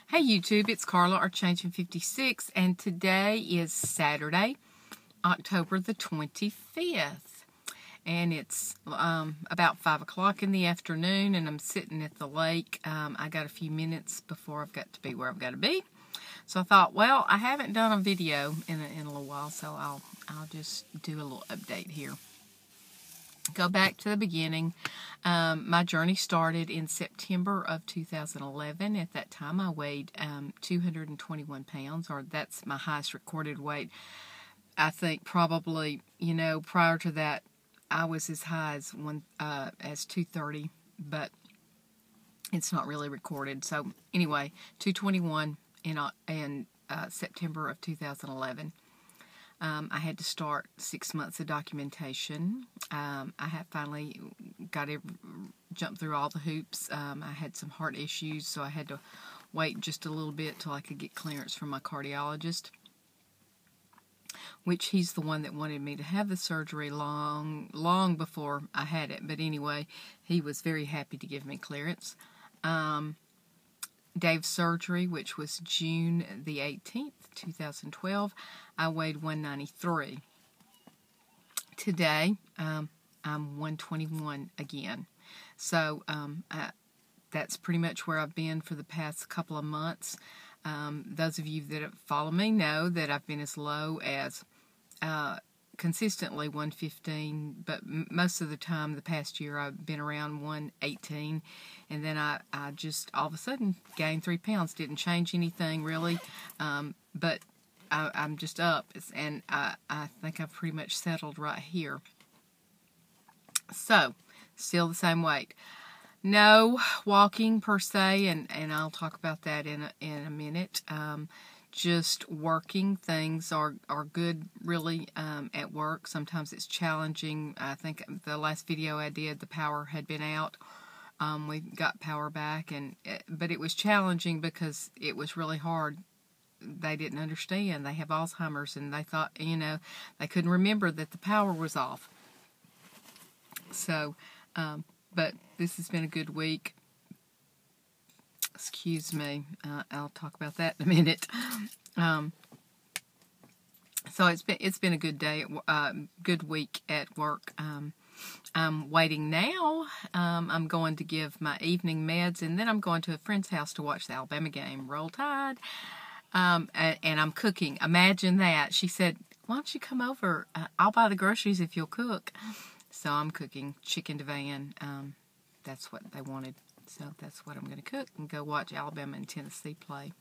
Hey YouTube, it's Carla, or Changing 56, and today is Saturday, October the 25th, and it's about 5 o'clock in the afternoon, and I'm sitting at the lake. I got a few minutes before I've got to be where I've got to be, so I thought, well, I haven't done a video in a little while, so I'll just do a little update here. Go back to the beginning. My journey started in September of 2011. At that time, I weighed 221 pounds, or that's my highest recorded weight. I think probably, prior to that, I was as high as 230, but it's not really recorded. So anyway, 221 in September of 2011. I had to start 6 months of documentation. I had finally got to jump through all the hoops. I had some heart issues, so I had to wait just a little bit till I could get clearance from my cardiologist, which he's the one that wanted me to have the surgery long before I had it. But anyway, he was very happy to give me clearance. Dave's surgery, which was June the 18th, 2012, I weighed 193. Today, I'm 121 again. So that's pretty much where I've been for the past couple of months. Those of you that follow me know that I've been as low as consistently 115, but most of the time the past year I've been around 118, and then I just all of a sudden gained 3 pounds. Didn't change anything really, but I'm just up, and I think I've pretty much settled right here. So still the same weight. No walking per se, and I'll talk about that in a minute. Just working. Things are good, really, at work. Sometimes it's challenging. I think the last video I did, the power had been out. We got power back, but it was challenging because it was really hard. They didn't understand. They have Alzheimer's, and they thought, they couldn't remember that the power was off. So, but this has been a good week. Excuse me. I'll talk about that in a minute. So it's been a good day, good week at work. I'm waiting now. I'm going to give my evening meds, and then I'm going to a friend's house to watch the Alabama game. Roll Tide. And I'm cooking. Imagine that. She said, "Why don't you come over? I'll buy the groceries if you'll cook." So I'm cooking chicken divan. That's what they wanted. So that's what I'm going to cook and go watch Alabama and Tennessee play.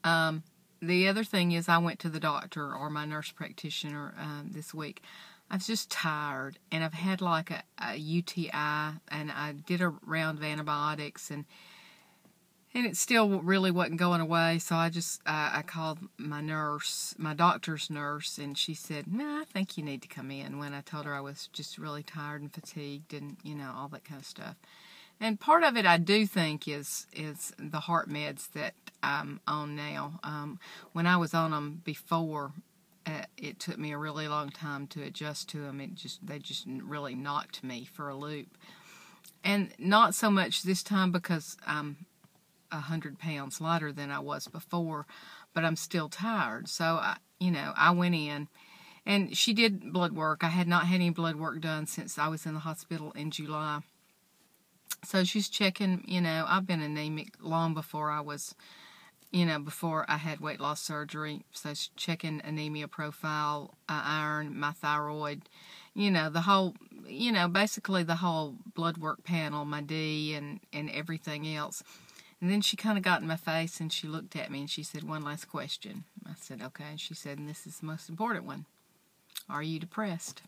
The other thing is I went to the doctor, or my nurse practitioner, this week. I was just tired, and I've had like a UTI, and I did a round of antibiotics, and it still really wasn't going away. So I called my nurse, my doctor's nurse, and she said, "No, I think you need to come in," when I told her I was just really tired and fatigued and, all that kind of stuff. And part of it I do think is the heart meds that I'm on now. When I was on them before, it took me a really long time to adjust to them. They just really knocked me for a loop. And not so much this time because I'm 100 pounds lighter than I was before, but I'm still tired. So, I went in, and she did blood work. I had not had any blood work done since I was in the hospital in July. So she's checking, I've been anemic long before I was, before I had weight loss surgery. So she's checking anemia profile, iron, my thyroid, the whole, basically the whole blood work panel, my D and everything else. And then she kind of got in my face, and she looked at me, and she said, "One last question." I said, "Okay." And she said, "And this is the most important one. Are you depressed?"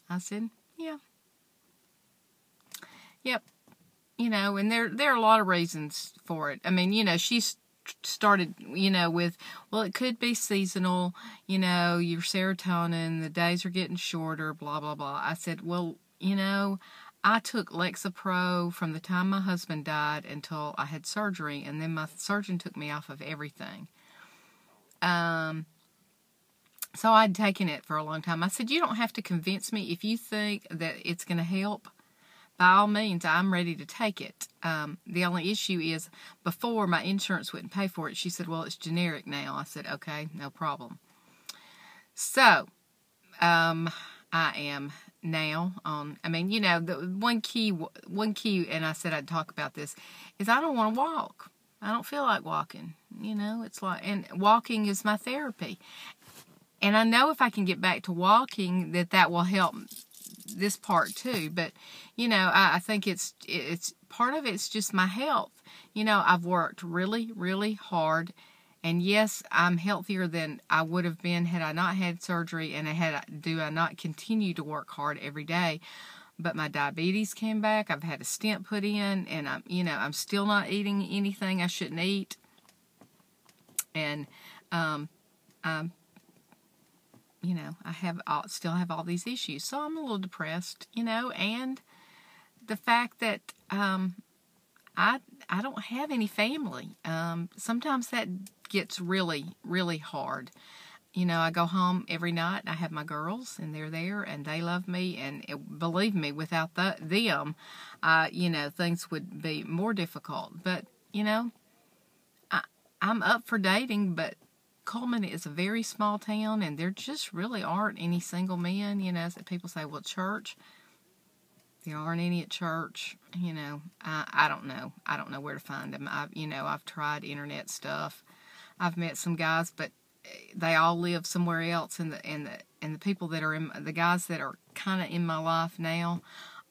I said, "Yeah." Yep. And there are a lot of reasons for it. I mean, she started, with, well, it could be seasonal, your serotonin, the days are getting shorter, blah, blah, blah. I said, well, I took Lexapro from the time my husband died until I had surgery, and then my surgeon took me off of everything. So I'd taken it for a long time. I said, you don't have to convince me. If you think that it's going to help by all means, I'm ready to take it. The only issue is, before, my insurance wouldn't pay for it. She said, well, it's generic now. I said, okay, no problem. So, I am now on, I mean, the one key, and I said I'd talk about this, is I don't want to walk. I don't feel like walking. It's like, and walking is my therapy. And I know if I can get back to walking, that will help this part too. But, I think it's part of it's just my health. I've worked really, really hard. And yes, I'm healthier than I would have been had I not had surgery, and do I not continue to work hard every day. But my diabetes came back. I've had a stent put in, and I'm still not eating anything I shouldn't eat. And still have all these issues. So I'm a little depressed, and the fact that I don't have any family. Sometimes that gets really, really hard. I go home every night, and I have my girls, and they're there, and they love me, and believe me, without them, things would be more difficult. But, I'm up for dating, but Coleman is a very small town, and there just really aren't any single men. People say, well, church, there aren't any at church. I don't know. I don't know where to find them. I've tried internet stuff. I've met some guys, but they all live somewhere else, and the people that are the guys that are kind of in my life now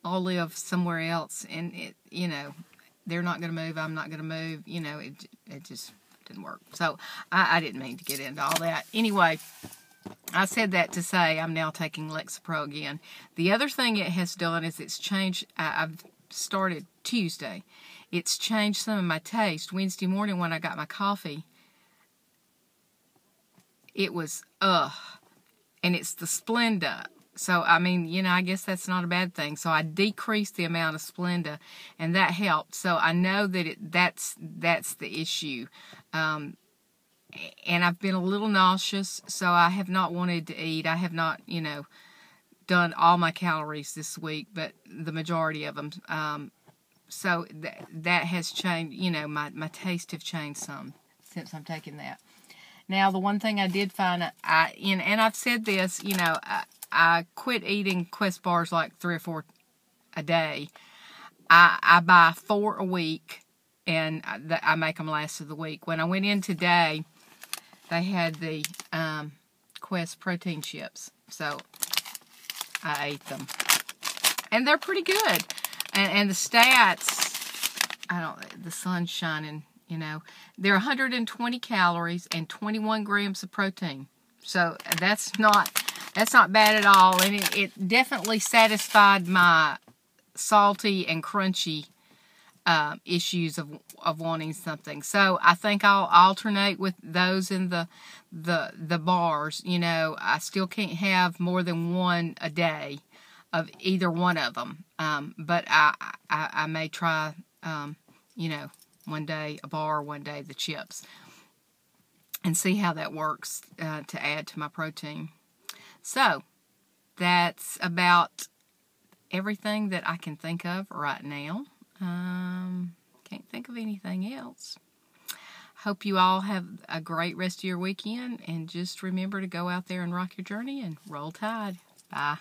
all live somewhere else, and they're not going to move. I'm not going to move. It just didn't work. So I didn't mean to get into all that. Anyway, I said that to say I'm now taking Lexapro again. The other thing it has done is it's changed. I've started Tuesday. It's changed some of my taste. Wednesday morning when I got my coffee, it was and it's the Splenda. So, I guess that's not a bad thing. So I decreased the amount of Splenda, and that helped. So I know that that's the issue. And I've been a little nauseous, so I have not wanted to eat. I have not, done all my calories this week, but the majority of them. So that has changed, my taste have changed some since I'm taking that. Now, the one thing I did find, and I've said this, I quit eating Quest bars like 3 or 4 a day. I buy 4 a week, and I make them last of the week. When I went in today, they had the Quest protein chips, so I ate them, and they're pretty good. And the stats, the sun's shining. They're 120 calories and 21 grams of protein. So that's not bad at all. And it definitely satisfied my salty and crunchy issues of wanting something. So I think I'll alternate with those in the bars. I still can't have more than 1 a day of either one of them. But I may try, one day a bar, one day the chips, and see how that works to add to my protein. So that's about everything that I can think of right now. Can't think of anything else. Hope you all have a great rest of your weekend, and just remember to go out there and rock your journey and roll tide. Bye.